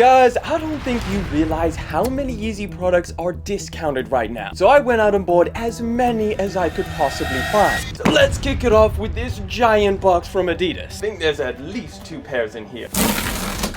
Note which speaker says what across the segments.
Speaker 1: Guys, I don't think you realize how many Yeezy products are discounted right now. So I went out and bought as many as I could possibly find. So let's kick it off with this giant box from Adidas. I think there's at least 2 pairs in here.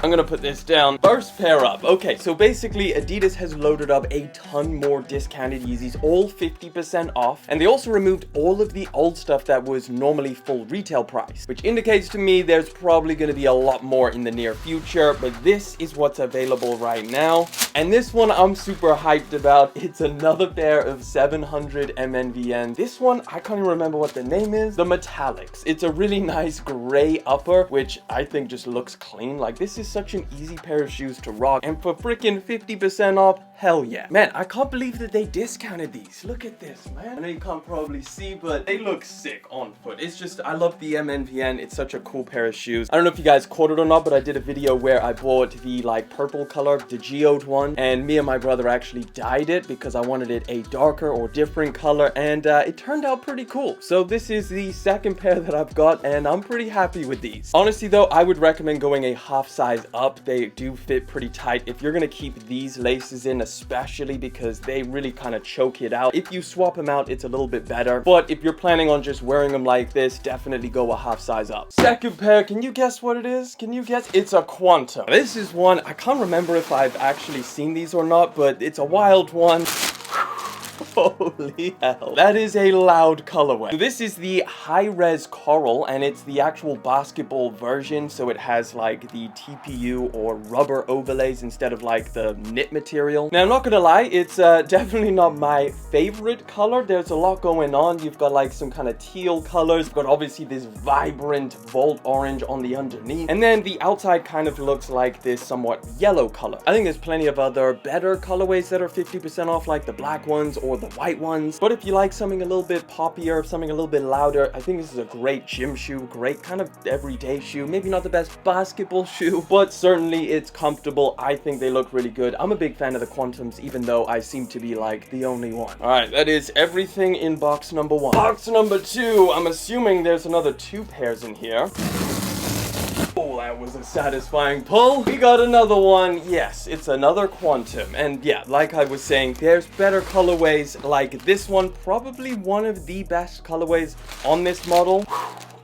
Speaker 1: I'm gonna put this down. First pair up. Okay, so basically Adidas has loaded up a ton more discounted Yeezys, all 50% off. And they also removed all of the old stuff that was normally full retail price, which indicates to me there's probably gonna be a lot more in the near future, but this is what's available right now. And this one I'm super hyped about. It's another pair of 700 MNVN. This one, I can't even remember what the name is. The Metallics. It's a really nice gray upper, which I think just looks clean. Like, this is such an easy pair of shoes to rock, and for freaking 50% off, hell yeah. Man, I can't believe that they discounted these. Look at this, man. I know you can't probably see, but they look sick on foot. It's just, I love the MNVN. It's such a cool pair of shoes. I don't know if you guys caught it or not, but I did a video where I bought the like purple color, the geode one, and me and my brother actually dyed it because I wanted it a darker or different color, and it turned out pretty cool. So this is the second pair that I've got, and I'm pretty happy with these. Honestly though, I would recommend going a half size up. They do fit pretty tight if you're gonna keep these laces in, especially because they really kind of choke it out. If you swap them out, it's a little bit better, but if you're planning on just wearing them like this, definitely go a half size up. Second pair, can you guess what it is? Can you guess? It's a Quantum. This is one, I can't remember if I've actually seen these or not, but it's a wild one. Holy hell. That is a loud colorway. So this is the high-res coral, and it's the actual basketball version, so it has like the TPU or rubber overlays instead of like the knit material. Now I'm not gonna lie, it's definitely not my favorite color. There's a lot going on. You've got like some kind of teal colors. You've got obviously this vibrant volt orange on the underneath, and then the outside kind of looks like this somewhat yellow color. I think there's plenty of other better colorways that are 50% off, like the black ones or the white ones, but if you like something a little bit poppier, something a little bit louder, I think this is a great gym shoe, great kind of everyday shoe. Maybe not the best basketball shoe, but certainly it's comfortable. I think they look really good. I'm a big fan of the Quantums, even though I seem to be like the only one. All right, that is everything in box number 1. Box number 2, I'm assuming there's another 2 pairs in here. Oh, that was a satisfying pull. We got another one. Yes, it's another Quantum. And yeah, like I was saying, there's better colorways like this one. Probably one of the best colorways on this model.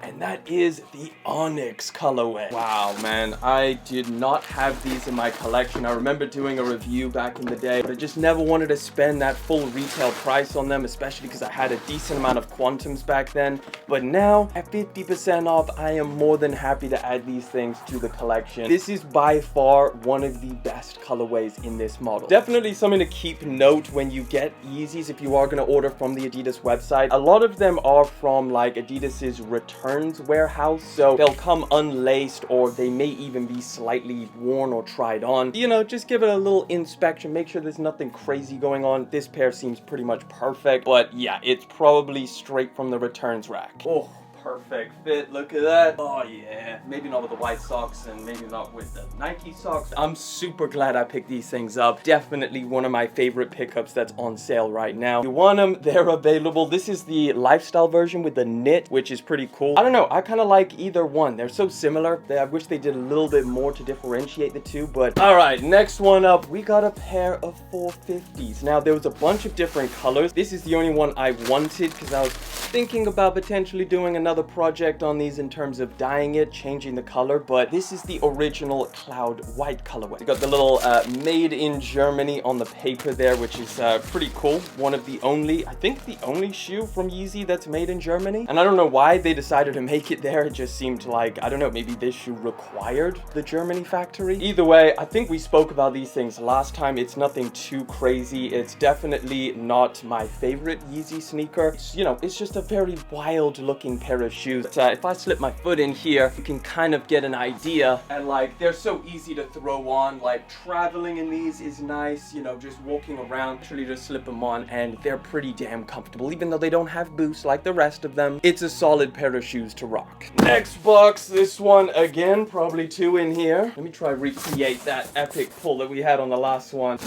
Speaker 1: And that is the Onyx colorway. Wow, man, I did not have these in my collection. I remember doing a review back in the day, but I just never wanted to spend that full retail price on them, especially because I had a decent amount of Quantums back then. But now, at 50% off, I am more than happy to add these things to the collection. This is by far one of the best colorways in this model. Definitely something to keep note when you get Yeezys if you are going to order from the Adidas website. A lot of them are from like Adidas's return warehouse, so they'll come unlaced, or they may even be slightly worn or tried on. You know, just give it a little inspection, make sure there's nothing crazy going on. This pair seems pretty much perfect, but yeah, it's probably straight from the returns rack. Oh, perfect fit. Look at that. Oh yeah, maybe not with the white socks, and maybe not with the Nike socks. I'm super glad I picked these things up. Definitely one of my favorite pickups that's on sale right now. If you want them, they're available. This is the lifestyle version with the knit, which is pretty cool. I don't know, I kind of like either one. They're so similar. I wish they did a little bit more to differentiate the two, but all right, next one up, we got a pair of 450s. Now there was a bunch of different colors. This is the only one I wanted because I was thinking about potentially doing another project on these in terms of dyeing it, changing the color, but this is the original cloud white colorway. You got the little made in Germany on the paper there, which is pretty cool. One of the only, I think the only shoe from Yeezy that's made in Germany, and I don't know why they decided to make it there. It just seemed like, I don't know, maybe this shoe required the Germany factory. Either way, I think we spoke about these things last time. It's nothing too crazy. It's definitely not my favorite Yeezy sneaker. You know, it's just a very wild looking pair of shoes. But, if I slip my foot in here, you can kind of get an idea. And like, they're so easy to throw on. Like, traveling in these is nice. You know, just walking around, actually just slip them on, and they're pretty damn comfortable. Even though they don't have boosts like the rest of them, it's a solid pair of shoes to rock. Next box, this one again, probably 2 in here. Let me try recreate that epic pull that we had on the last one.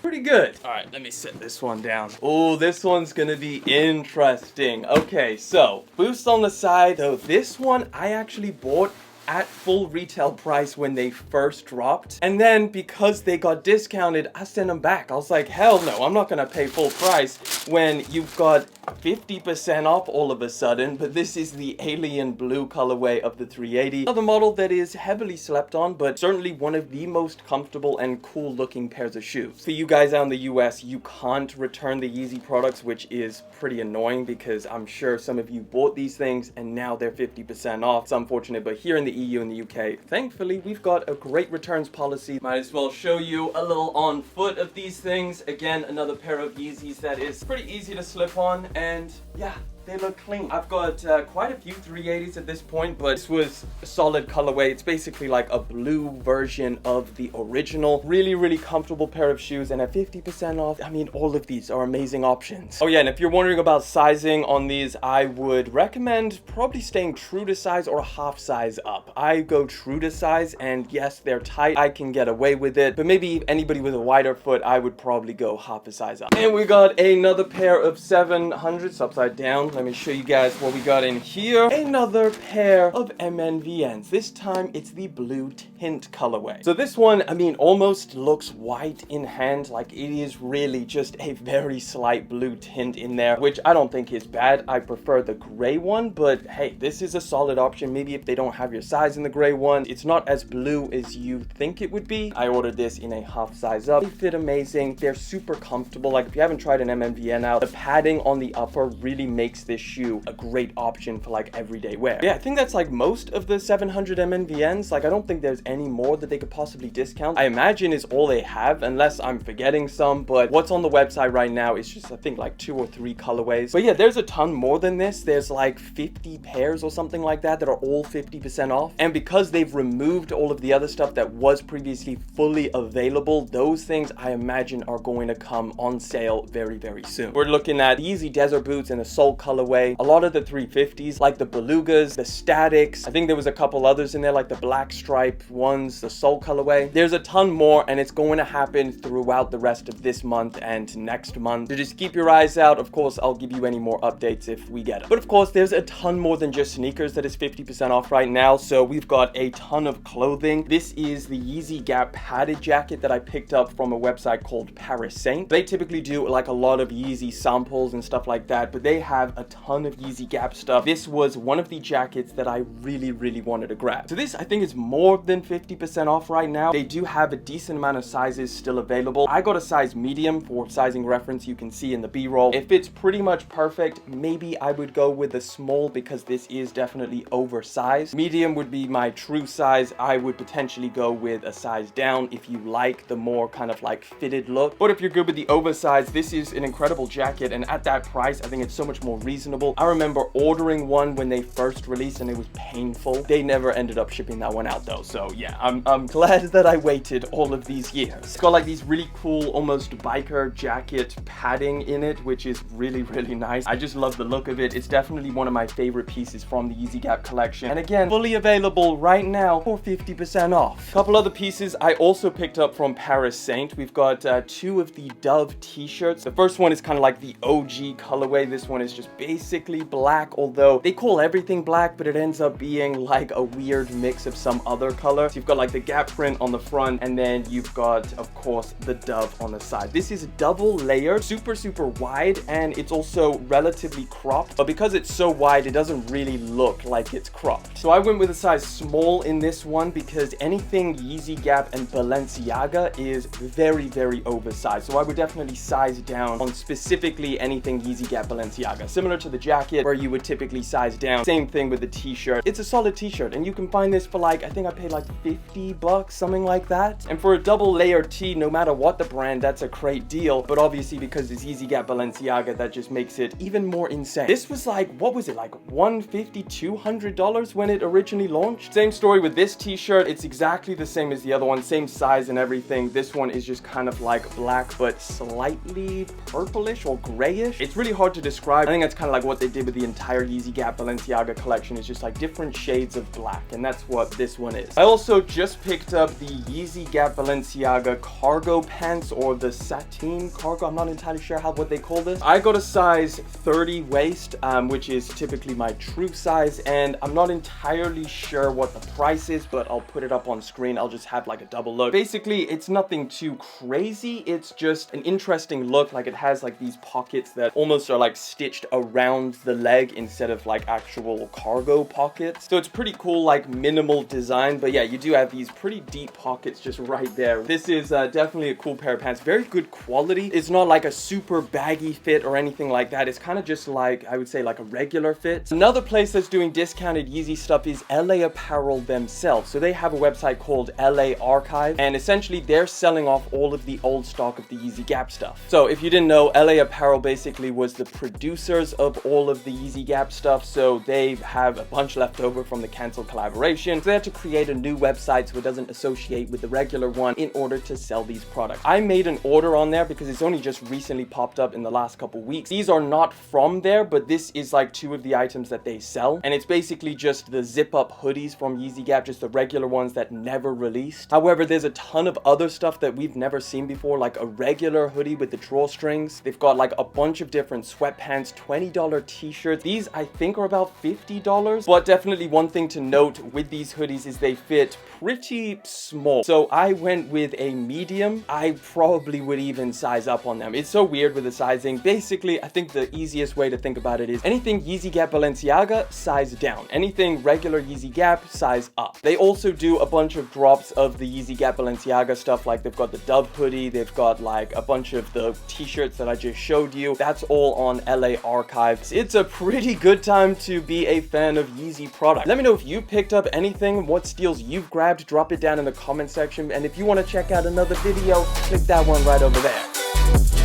Speaker 1: Pretty good. All right, let me set this one down. Oh, this one's gonna be interesting. Okay, so boost on the side. So this one I actually bought at full retail price when they first dropped. And then because they got discounted, I sent them back. I was like, hell no, I'm not gonna pay full price when you've got 50% off all of a sudden. But this is the alien blue colorway of the 380. Another model that is heavily slept on, but certainly one of the most comfortable and cool looking pairs of shoes. For you guys out in the US, you can't return the Yeezy products, which is pretty annoying because I'm sure some of you bought these things and now they're 50% off. It's unfortunate, but here in the EU and the UK, thankfully, we've got a great returns policy. Might as well show you a little on foot of these things. Again, another pair of Yeezys that is pretty easy to slip on, and yeah, they look clean. I've got quite a few 380s at this point, but this was a solid colorway. It's basically like a blue version of the original. Really, really comfortable pair of shoes, and at 50% off, I mean, all of these are amazing options. Oh yeah, and if you're wondering about sizing on these, I would recommend probably staying true to size or a half size up. I go true to size, and yes, they're tight. I can get away with it, but maybe anybody with a wider foot, I would probably go half a size up. And we got another pair of 700s upside down. Let me show you guys what we got in here. Another pair of MNVNs. This time it's the blue tint colorway. So this one, I mean, almost looks white in hand. Like, it is really just a very slight blue tint in there, which I don't think is bad. I prefer the gray one, but hey, this is a solid option. Maybe if they don't have your size in the gray one, it's not as blue as you think it would be. I ordered this in a half size up. They fit amazing. They're super comfortable. Like, if you haven't tried an MNVN out, the padding on the upper really makes this shoe a great option for like everyday wear. Yeah, I think that's like most of the 700 MNVNs. Like, I don't think there's any more that they could possibly discount. I imagine is all they have, unless I'm forgetting some, but what's on the website right now is just, I think, like 2 or 3 colorways. But yeah, there's a ton more than this. There's like 50 pairs or something like that are all 50% off. And because they've removed all of the other stuff that was previously fully available, those things I imagine are going to come on sale very, very soon. We're looking at Yeezy Desert Boots in a Soul colorway. A lot of the 350s, like the Belugas, the Statics. I think there was a couple others in there, like the black stripe ones, the Soul colorway. There's a ton more, and it's going to happen throughout the rest of this month and next month. So just keep your eyes out. Of course, I'll give you any more updates if we get them. But of course, there's a ton more than just sneakers that is 50% off right now. So we've got a ton of clothing. This is the Yeezy Gap padded jacket that I picked up from a website called Paris Saint. They typically do like a lot of Yeezy samples and stuff like that, but they have a ton of Yeezy Gap stuff. This was one of the jackets that I really, really wanted to grab. So this, I think, is more than 50% off right now. They do have a decent amount of sizes still available. I got a size medium for sizing reference. You can see in the B-roll. If it's pretty much perfect, maybe I would go with a small because this is definitely oversized. Medium would be my true size. I would potentially go with a size down if you like the more kind of like fitted look. But if you're good with the oversized, this is an incredible jacket, and at that price, I think it's so much more reasonable. I remember ordering one when they first released and it was painful. They never ended up shipping that one out though. So yeah, I'm glad that I waited all of these years. It's got like these really cool, almost biker jacket padding in it, which is really, really nice. I just love the look of it. It's definitely one of my favorite pieces from the Yeezy Gap collection. And again, fully available right now for 50% off. A couple other pieces I also picked up from Paris Saint. We've got 2 of the Dove t-shirts. The first one is kind of like the OG colorway. This one is just basically black, although they call everything black, but it ends up being like a weird mix of some other color. So you've got like the Gap print on the front, and then you've got, of course, the Dove on the side. This is double layered, super, super wide, and it's also relatively cropped, but because it's so wide, it doesn't really look like it's cropped. So I went with a size small in this one because anything Yeezy Gap and Balenciaga is very, very oversized. So I would definitely size down on specifically anything Yeezy Gap Balenciaga. Similar to the jacket where you would typically size down. Same thing with the t-shirt. It's a solid t-shirt, and you can find this for like, I think I paid like 50 bucks, something like that. And for a double layer tee, no matter what the brand, that's a great deal. But obviously because it's Yeezy Gap Balenciaga, that just makes it even more insane. This was like, what was it, like $150, $200 when it originally launched? Same story with this t-shirt. It's exactly the same as the other one, same size and everything. This one is just kind of like black, but slightly purplish or grayish. It's really hard to describe. I think that's kind of like what they did with the entire Yeezy Gap Balenciaga collection, is just like different shades of black, and that's what this one is. I also just picked up the Yeezy Gap Balenciaga cargo pants, or the sateen cargo. I'm not entirely sure what they call this. I got a size 30 waist, which is typically my true size, and I'm not entirely sure what the price is, but I'll put it up on screen. I'll just have like a double look. Basically, it's nothing too crazy. It's just an interesting look. Like, it has like these pockets that almost are like stitched around the leg instead of like actual cargo pockets. So it's pretty cool, like minimal design. But yeah, you do have these pretty deep pockets just right there. This is definitely a cool pair of pants. Very good quality. It's not like a super baggy fit or anything like that. It's kind of just like, I would say, like a regular fit. Another place that's doing discounted Yeezy stuff is LA Apparel themselves. So they have a website called LA Archive, and essentially they're selling off all of the old stock of the Yeezy Gap stuff. So if you didn't know, LA Apparel basically was the producers of all of the Yeezy Gap stuff, so they have a bunch left over from the canceled collaboration. So they had to create a new website so it doesn't associate with the regular one in order to sell these products. I made an order on there because it's only just recently popped up in the last couple weeks. These are not from there, but this is like 2 of the items that they sell, and it's basically just the zip up hoodies from Yeezy Gap, just the regular ones that never released. However, there's a ton of other stuff that we've never seen before, like a regular hoodie with the drawstrings. They've got like a bunch of different sweatpants, $20 t-shirts. These I think are about $50, but definitely one thing to note with these hoodies is they fit pretty small. So I went with a medium. I probably would even size up on them. It's so weird with the sizing. Basically, I think the easiest way to think about it is anything Yeezy Gap Balenciaga, size down. Anything regular Yeezy Gap, size up. They also do a bunch of drops of the Yeezy Gap Balenciaga stuff, like they've got the Dove hoodie, they've got like a bunch of the t-shirts that I just showed you. That's all on LA Archives. It's a pretty good time to be a fan of Yeezy product. Let me know if you picked up anything, what steals you've grabbed. Drop it down in the comment section, and if you want to check out another video, click that one right over there.